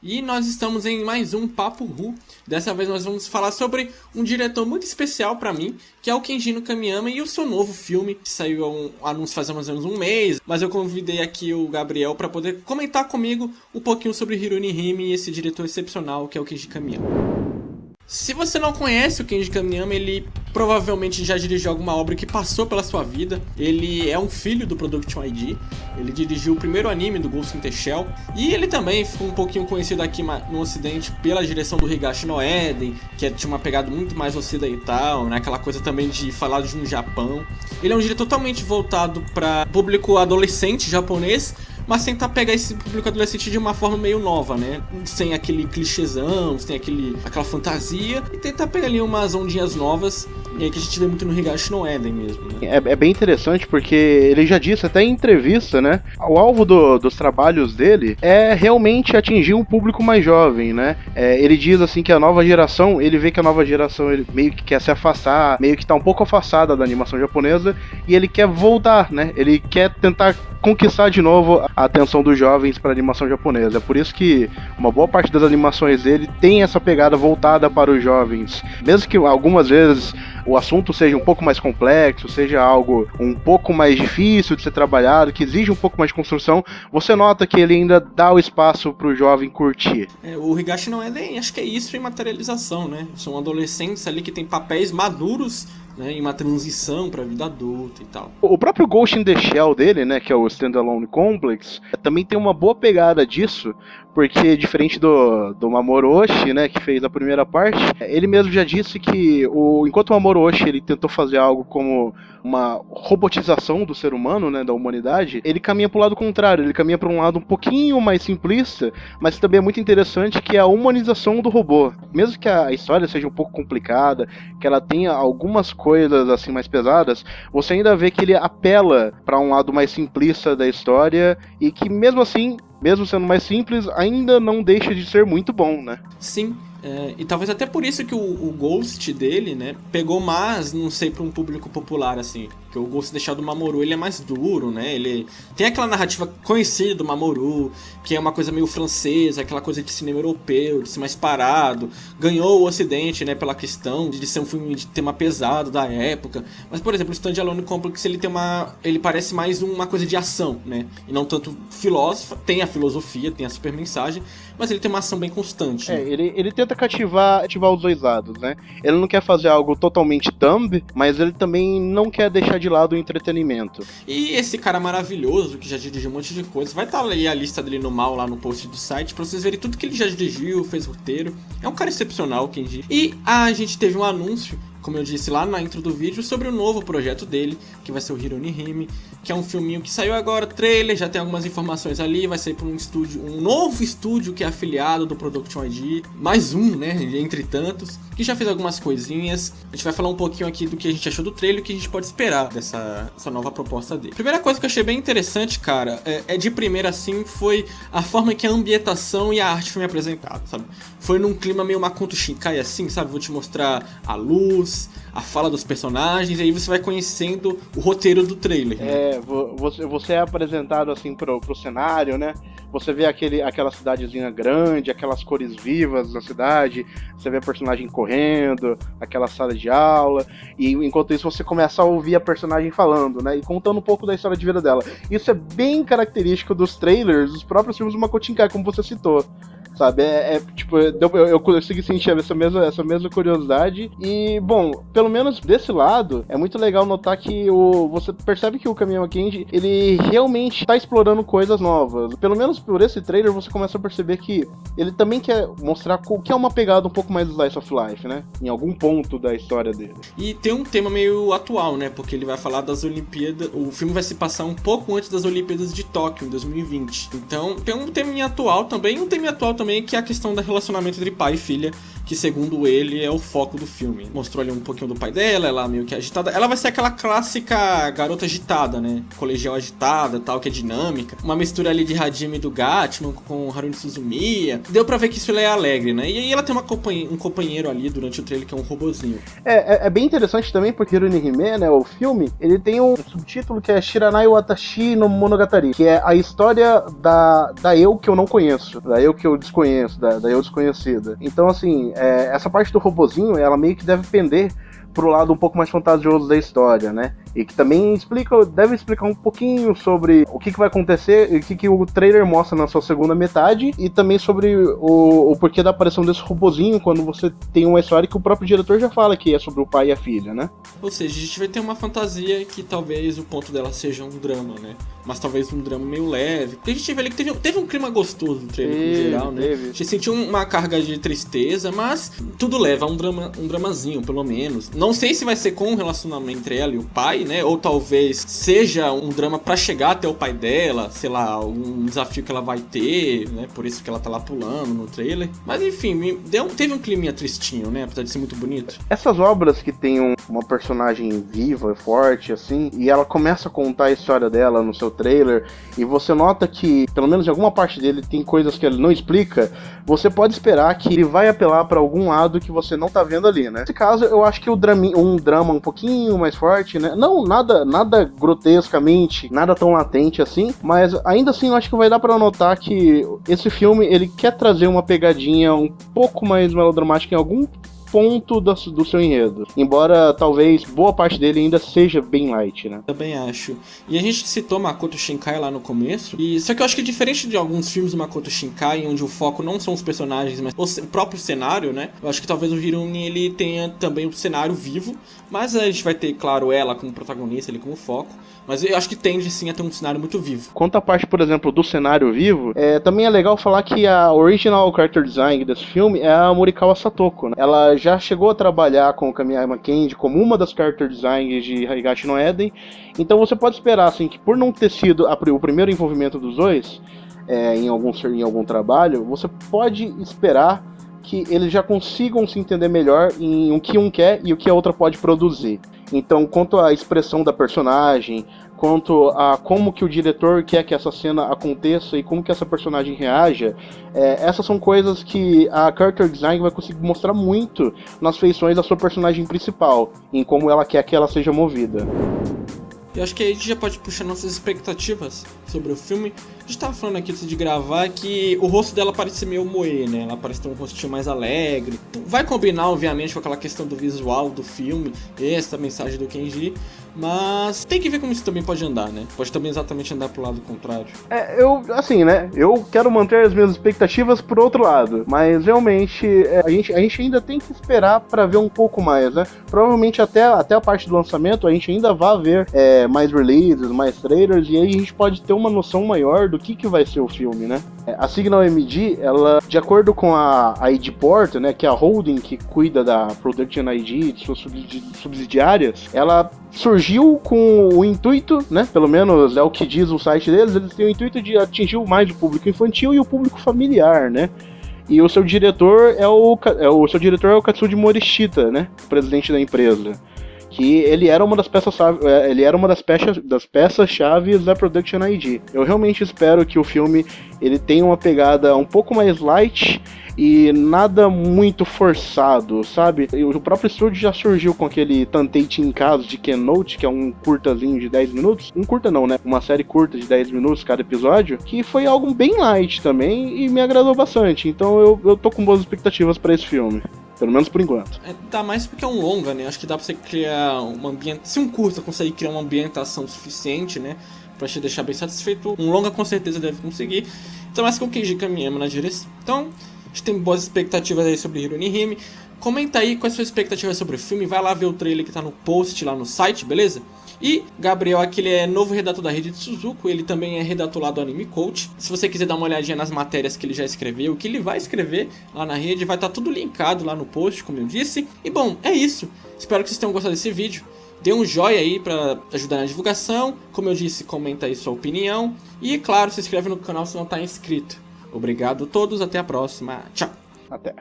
E nós estamos em mais um Papo Ru. Dessa vez nós vamos falar sobre um diretor muito especial pra mim, que é o Kenji Kamiyama e o seu novo filme, que saiu um anúncio faz mais ou menos um mês. Mas eu convidei aqui o Gabriel pra poder comentar comigo um pouquinho sobre Hirouni Hime e esse diretor excepcional que é o Kenji Kamiyama. Se você não conhece o Kenji Kamiyama, ele provavelmente já dirigiu alguma obra que passou pela sua vida. Ele é um filho do Production ID. Ele dirigiu o primeiro anime do Ghost in the Shell. E ele também ficou um pouquinho conhecido aqui no ocidente pela direção do Higashi no Eden, que tinha uma pegada muito mais ocidental, né? Aquela coisa também de falar de um Japão. Ele é um diretor totalmente voltado para público adolescente japonês, mas tentar pegar esse público adolescente de uma forma meio nova, né? Sem aquele clichêzão, sem aquela fantasia, e tentar pegar ali umas ondinhas novas, que a gente vê muito no Higashi no Eden mesmo, né? É bem interessante porque ele já disse até em entrevista, né? O alvo dos trabalhos dele é realmente atingir um público mais jovem, né? Ele diz assim que a nova geração, ele vê que a nova geração ele meio que quer se afastar, meio que tá um pouco afastada da animação japonesa, e ele quer voltar, né? Ele quer tentar conquistar de novo a atenção dos jovens para a animação japonesa. É por isso que uma boa parte das animações dele tem essa pegada voltada para os jovens. Mesmo que algumas vezes o assunto seja um pouco mais complexo, seja algo um pouco mais difícil de ser trabalhado, que exige um pouco mais de construção, você nota que ele ainda dá o espaço para o jovem curtir. O Higashi no Eden, acho que é isso em materialização, né? São adolescentes ali que têm papéis maduros, né, em uma transição para a vida adulta e tal. O próprio Ghost in the Shell dele, né, que é o Standalone Complex, também tem uma boa pegada disso, porque diferente do Mamoru Oshii, né, que fez a primeira parte, ele mesmo já disse que enquanto o Mamoru Oshii ele tentou fazer algo como uma robotização do ser humano, né, da humanidade, ele caminha para o lado contrário, ele caminha para um lado um pouquinho mais simplista, mas também é muito interessante, que é a humanização do robô. Mesmo que a história seja um pouco complicada, que ela tenha algumas coisas assim mais pesadas, você ainda vê que ele apela para um lado mais simplista da história e que mesmo assim, mesmo sendo mais simples, ainda não deixa de ser muito bom, né? Sim. E talvez até por isso que o Ghost dele, né, pegou mais, não sei, para um público popular, assim. Porque o Ghost in the Shell do Mamoru, ele é mais duro, né? Ele tem aquela narrativa conhecida do Mamoru, que é uma coisa meio francesa, aquela coisa de cinema europeu, de ser mais parado. Ganhou o Ocidente, né, pela questão de ser um filme de tema pesado da época. Mas, por exemplo, o Standalone Complex, ele parece mais uma coisa de ação, né? E não tanto filósofa. Tem a filosofia, tem a super mensagem, mas ele tem uma ação bem constante. Né? Ele tenta cativar os dois lados, né? Ele não quer fazer algo totalmente thumb, mas ele também não quer deixar de lado o entretenimento. E esse cara maravilhoso, que já dirigiu um monte de coisa, vai estar aí a lista dele no mal, lá no post do site, pra vocês verem tudo que ele já dirigiu, fez roteiro. É um cara excepcional, Kenji. E a gente teve um anúncio, como eu disse lá na intro do vídeo, sobre o novo projeto dele, que vai ser o Hirouni Hime, que é um filminho que saiu agora, trailer, já tem algumas informações ali, vai sair por um novo estúdio que é afiliado do Production ID, mais um, né, entre tantos, que já fez algumas coisinhas. A gente vai falar um pouquinho aqui do que a gente achou do trailer e o que a gente pode esperar dessa nova proposta dele. Primeira coisa que eu achei bem interessante, cara, de primeira assim, foi a forma que a ambientação e a arte foi me apresentada, sabe? Foi num clima meio Makoto Shinkai assim, sabe? Vou te mostrar a luz, a fala dos personagens, e aí você vai conhecendo o roteiro do trailer. Né? Você é apresentado assim pro cenário, né? Você vê aquela cidadezinha grande, aquelas cores vivas da cidade, você vê a personagem correndo, aquela sala de aula, e enquanto isso você começa a ouvir a personagem falando, né? E contando um pouco da história de vida dela. Isso é bem característico dos trailers, dos próprios filmes do Makoto Shinkai, como você citou. Sabe, tipo, eu consegui sentir essa mesma curiosidade. E, bom, pelo menos desse lado, é muito legal notar que você percebe que o Kamiyama Kenji, ele realmente tá explorando coisas novas. Pelo menos por esse trailer, você começa a perceber que ele também quer mostrar que é uma pegada um pouco mais slice of life, né? Em algum ponto da história dele. E tem um tema meio atual, né? Porque ele vai falar das Olimpíadas. O filme vai se passar um pouco antes das Olimpíadas de Tóquio, em 2020. Então, tem um tema atual também, que é a questão do relacionamento entre pai e filha, que segundo ele é o foco do filme. Mostrou ali um pouquinho do pai dela, ela meio que agitada. Ela vai ser aquela clássica garota agitada, né? Colegial agitada, tal, que é dinâmica. Uma mistura ali de Hajime do Gatman com Haruhi Suzumiya. Deu pra ver que isso é alegre, né? E aí ela tem um companheiro ali durante o trailer que é um robozinho. É bem interessante também, porque Hirouni Hime, né, o filme, ele tem um subtítulo que é Shiranai Watashi no Monogatari, que é a história da eu que eu não conheço, da eu que eu desconheço desconheço, da eu desconhecida. Então, assim, essa parte do robozinho, ela meio que deve pender pro lado um pouco mais fantasioso da história, né? E que também deve explicar um pouquinho sobre o que vai acontecer e o que o trailer mostra na sua segunda metade, e também sobre o porquê da aparição desse robozinho quando você tem uma história que o próprio diretor já fala que é sobre o pai e a filha, né? Ou seja, a gente vai ter uma fantasia que talvez o ponto dela seja um drama, né? Mas talvez um drama meio leve. Porque a gente vê ali que teve um clima gostoso no trailer em geral, né? A gente sentiu uma carga de tristeza, mas tudo leva a um dramazinho, pelo menos. Não sei se vai ser com um relacionamento entre ela e o pai, né? Ou talvez seja um drama pra chegar até o pai dela, sei lá, um desafio que ela vai ter, né? Por isso que ela tá lá pulando no trailer. Mas enfim, teve um climinha tristinho, né? Apesar de ser muito bonito. Essas obras que tem uma personagem viva e forte, assim, e ela começa a contar a história dela no seu trailer, e você nota que, pelo menos em alguma parte dele, tem coisas que ele não explica, você pode esperar que ele vai apelar pra algum lado que você não tá vendo ali, né? Nesse caso, eu acho que um drama um pouquinho mais forte, né? Não nada grotescamente, nada tão latente assim, mas ainda assim eu acho que vai dar pra notar que esse filme, ele quer trazer uma pegadinha um pouco mais melodramática em algum ponto do seu enredo. Embora talvez boa parte dele ainda seja bem light, né? Também acho. E a gente citou Makoto Shinkai lá no começo, e só que eu acho que diferente de alguns filmes do Makoto Shinkai, onde o foco não são os personagens, mas o próprio cenário, né? Eu acho que talvez o Hirumi, ele tenha também um cenário vivo, mas a gente vai ter, claro, ela como protagonista, ele como foco. Mas eu acho que tende sim a ter um cenário muito vivo. Quanto à parte, por exemplo, do cenário vivo, também é legal falar que a original character design desse filme é a Morikawa Satoko, né? Ela já chegou a trabalhar com o Kamiyama Kenji como uma das character designs de Higashi no Eden. Então você pode esperar, assim, que por não ter sido o primeiro envolvimento dos dois em algum trabalho, você pode esperar que eles já consigam se entender melhor em o que um quer e o que a outra pode produzir. Então, quanto à expressão da personagem, quanto a como que o diretor quer que essa cena aconteça e como que essa personagem reaja, essas são coisas que a character design vai conseguir mostrar muito nas feições da sua personagem principal, em como ela quer que ela seja movida. Eu acho que aí a gente já pode puxar nossas expectativas sobre o filme. A gente tava falando aqui antes de gravar que o rosto dela parece ser meio moe, né? Ela parece ter um rostinho mais alegre. Vai combinar, obviamente, com aquela questão do visual do filme, essa mensagem do Kenji. Mas tem que ver como isso também pode andar, né? Pode também exatamente andar pro lado contrário. Eu quero manter as minhas expectativas pro outro lado. Mas realmente, a gente ainda tem que esperar pra ver um pouco mais, né? Provavelmente até a parte do lançamento a gente ainda vai ver mais releases, mais trailers, e aí a gente pode ter uma noção maior do que vai ser o filme, né? A Signal MD, ela, de acordo com a ID Port, né, que é a holding que cuida da Production ID e de suas subsidiárias, ela surgiu com o intuito, né, pelo menos é o que diz o site deles, eles têm o intuito de atingir mais o público infantil e o público familiar, né? E o seu diretor é o Katsuji Morishita, né, presidente da empresa. Que ele era uma das peças-chave da Production ID. Eu realmente espero que o filme ele tenha uma pegada um pouco mais light e nada muito forçado, sabe? O próprio estúdio já surgiu com aquele Tanteite em Casa de Kenote, que é um curtazinho de 10 minutos. Um curta não, né? Uma série curta de 10 minutos cada episódio, que foi algo bem light também e me agradou bastante. Então eu tô com boas expectativas para esse filme. Pelo menos por enquanto. Dá mais porque é um longa, né? Acho que dá pra você criar uma ambientação. Se um curta conseguir criar uma ambientação suficiente, né? Pra te deixar bem satisfeito, um longa com certeza deve conseguir. Então, mais com o Kenji Kamiyama na direção. Então, a gente tem boas expectativas aí sobre Hirouni Hime. Comenta aí quais suas expectativas sobre o filme. Vai lá ver o trailer que tá no post lá no site, beleza? E Gabriel aqui, ele é novo redator da rede de Suzuko, ele também é redator lá do Anime Coach. Se você quiser dar uma olhadinha nas matérias que ele já escreveu, o que ele vai escrever lá na rede, vai estar tudo linkado lá no post, como eu disse. E bom, é isso. Espero que vocês tenham gostado desse vídeo. Dê um joinha aí pra ajudar na divulgação. Como eu disse, comenta aí sua opinião. E claro, se inscreve no canal se não está inscrito. Obrigado a todos, até a próxima. Tchau. Até.